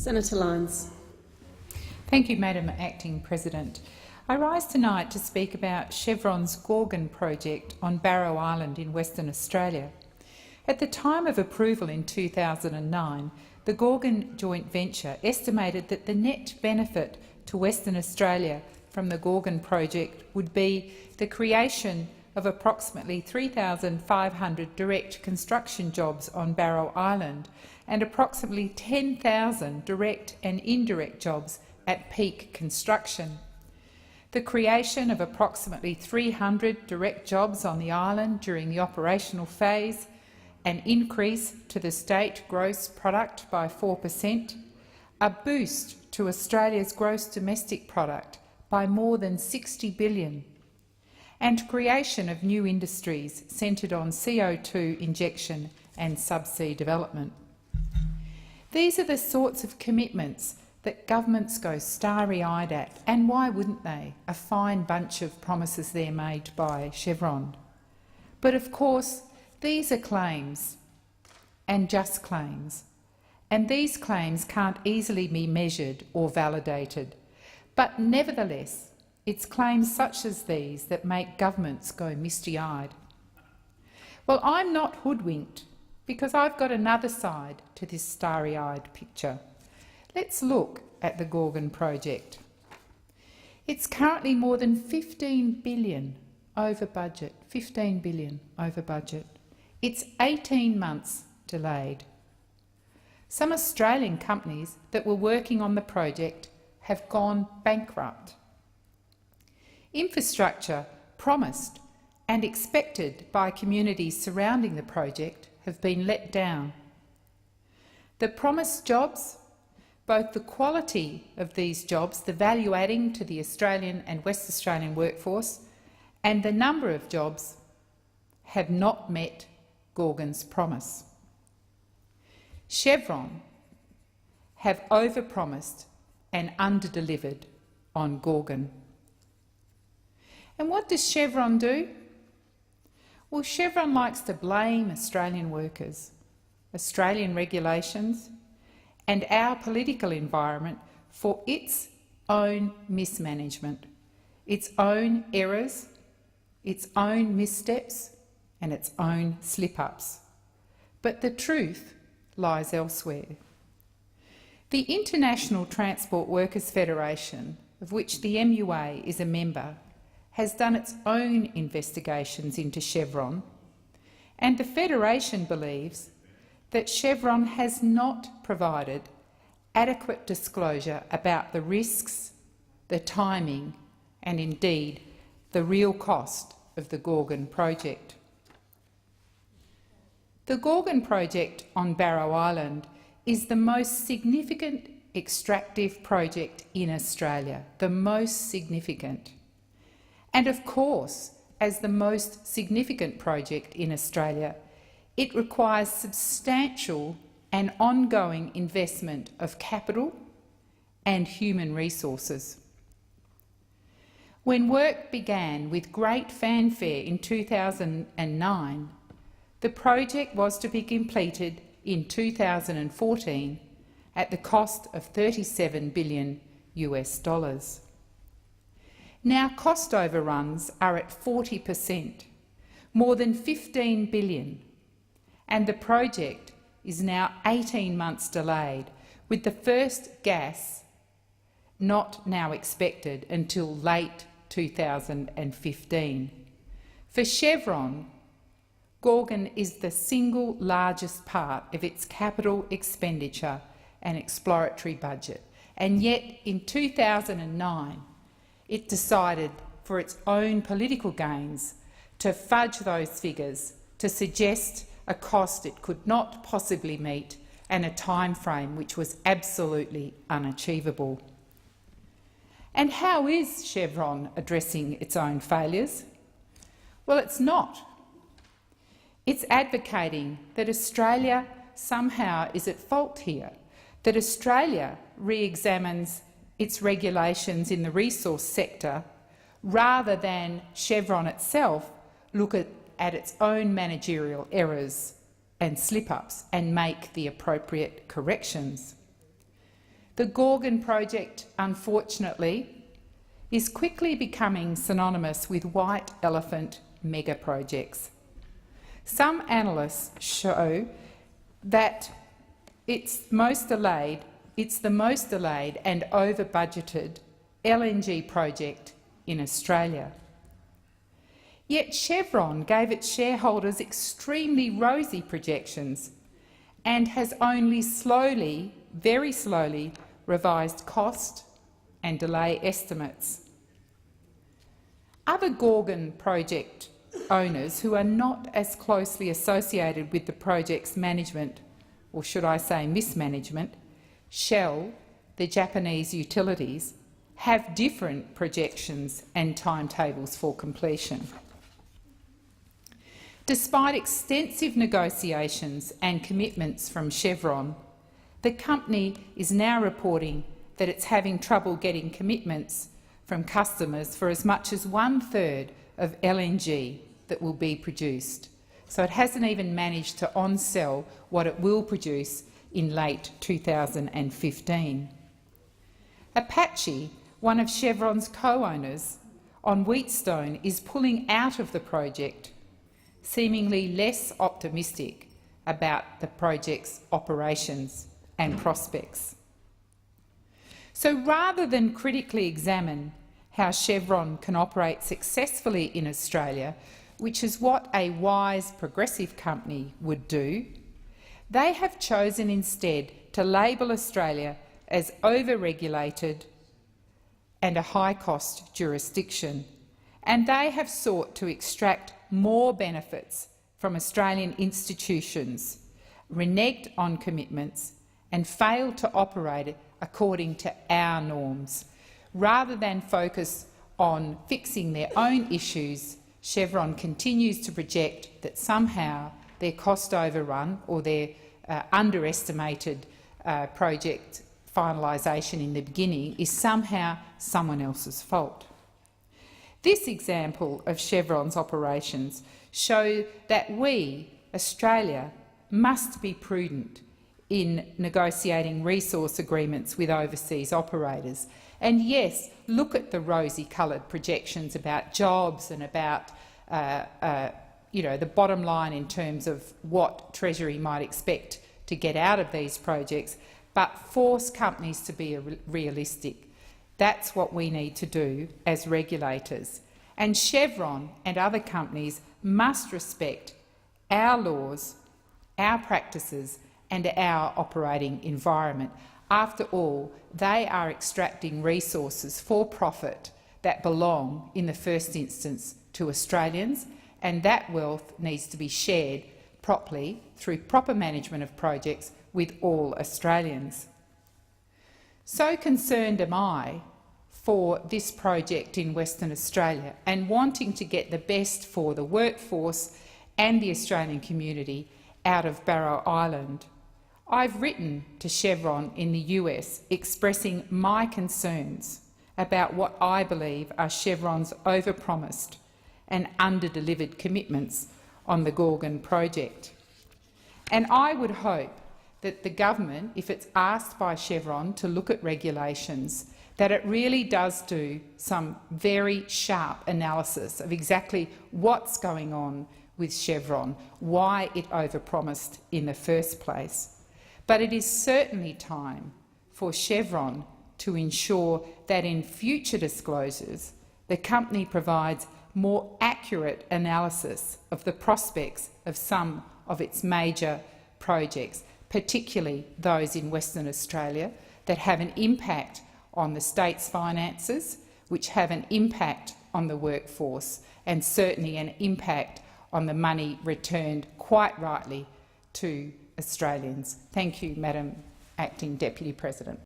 Senator Lyons. Thank you, Madam Acting President. I rise tonight to speak about Chevron's Gorgon project on Barrow Island in Western Australia. At the time of approval in 2009, the Gorgon joint venture estimated that the net benefit to Western Australia from the Gorgon project would be the creation of approximately 3,500 direct construction jobs on Barrow Island and approximately 10,000 direct and indirect jobs at peak construction. The creation of approximately 300 direct jobs on the island during the operational phase, an increase to the state gross product by 4%, a boost to Australia's gross domestic product by more than $60 billion, and creation of new industries centred on CO2 injection and subsea development. These are the sorts of commitments that governments go starry-eyed at, and why wouldn't they? A fine bunch of promises there made by Chevron. But of course, these are claims, and just claims, and these claims can't easily be measured or validated. But nevertheless, it's claims such as these that make governments go misty-eyed. Well, I'm not hoodwinked, because I've got another side to this starry-eyed picture. Let's look at the Gorgon project. It's currently more than $15 billion over budget. $15 billion over budget. It's 18 months delayed. Some Australian companies that were working on the project have gone bankrupt. Infrastructure promised and expected by communities surrounding the project have been let down. The promised jobs, both the quality of these jobs, the value adding to the Australian and West Australian workforce, and the number of jobs have not met Gorgon's promise. Chevron have overpromised and underdelivered on Gorgon. And what does Chevron do? Well, Chevron likes to blame Australian workers, Australian regulations, and our political environment for its own mismanagement, its own errors, its own missteps and its own slip-ups. But the truth lies elsewhere. The International Transport Workers Federation, of which the MUA is a member, has done its own investigations into Chevron, and the Federation believes that Chevron has not provided adequate disclosure about the risks, the timing and indeed the real cost of the Gorgon project. The Gorgon project on Barrow Island is the most significant extractive project in Australia, the most significant. And of course, as the most significant project in Australia, it requires substantial and ongoing investment of capital and human resources. When work began with great fanfare in 2009, the project was to be completed in 2014 at the cost of $37 billion US. Now cost overruns are at 40%, more than $15 billion, and the project is now 18 months delayed, with the first gas not now expected until late 2015. For Chevron, Gorgon is the single largest part of its capital expenditure and exploratory budget, and yet in 2009 it decided, for its own political gains, to fudge those figures, to suggest a cost it could not possibly meet and a time frame which was absolutely unachievable. And how is Chevron addressing its own failures? Well, it's not. It's advocating that Australia somehow is at fault here, that Australia re-examines its regulations in the resource sector rather than Chevron itself look at its own managerial errors and slip-ups and make the appropriate corrections. The Gorgon project, unfortunately, is quickly becoming synonymous with white elephant mega projects. Some analysts show that it's the most delayed and over-budgeted LNG project in Australia. Yet Chevron gave its shareholders extremely rosy projections and has only slowly, very slowly, revised cost and delay estimates. Other Gorgon project owners who are not as closely associated with the project's management, or should I say mismanagement, Shell, the Japanese utilities, have different projections and timetables for completion. Despite extensive negotiations and commitments from Chevron, the company is now reporting that it's having trouble getting commitments from customers for as much as 1/3 of LNG that will be produced. So it hasn't even managed to on-sell what it will produce in late 2015. Apache, one of Chevron's co-owners on Wheatstone, is pulling out of the project, seemingly less optimistic about the project's operations and prospects. So rather than critically examine how Chevron can operate successfully in Australia, which is what a wise progressive company would do, they have chosen instead to label Australia as over-regulated and a high-cost jurisdiction, and they have sought to extract more benefits from Australian institutions, reneged on commitments and failed to operate according to our norms. Rather than focus on fixing their own issues, Chevron continues to project that somehow their cost overrun or their underestimated project finalisation in the beginning is somehow someone else's fault. This example of Chevron's operations show that we, Australia, must be prudent in negotiating resource agreements with overseas operators. And yes, look at the rosy-coloured projections about jobs and about the bottom line in terms of what Treasury might expect to get out of these projects, but force companies to be realistic. That's what we need to do as regulators. And Chevron and other companies must respect our laws, our practices and our operating environment. After all, they are extracting resources for profit that belong in the first instance to Australians, and that wealth needs to be shared properly through proper management of projects with all Australians. So concerned am I for this project in Western Australia and wanting to get the best for the workforce and the Australian community out of Barrow Island. I've written to Chevron in the US expressing my concerns about what I believe are Chevron's overpromised and underdelivered commitments on the Gorgon project. And I would hope that the government, if it's asked by Chevron to look at regulations, that it really does do some very sharp analysis of exactly what's going on with Chevron, why it overpromised in the first place. But it is certainly time for Chevron to ensure that in future disclosures the company provides more accurate analysis of the prospects of some of its major projects, particularly those in Western Australia that have an impact on the state's finances, which have an impact on the workforce and certainly an impact on the money returned quite rightly to Australians. Thank you, Madam Acting Deputy President.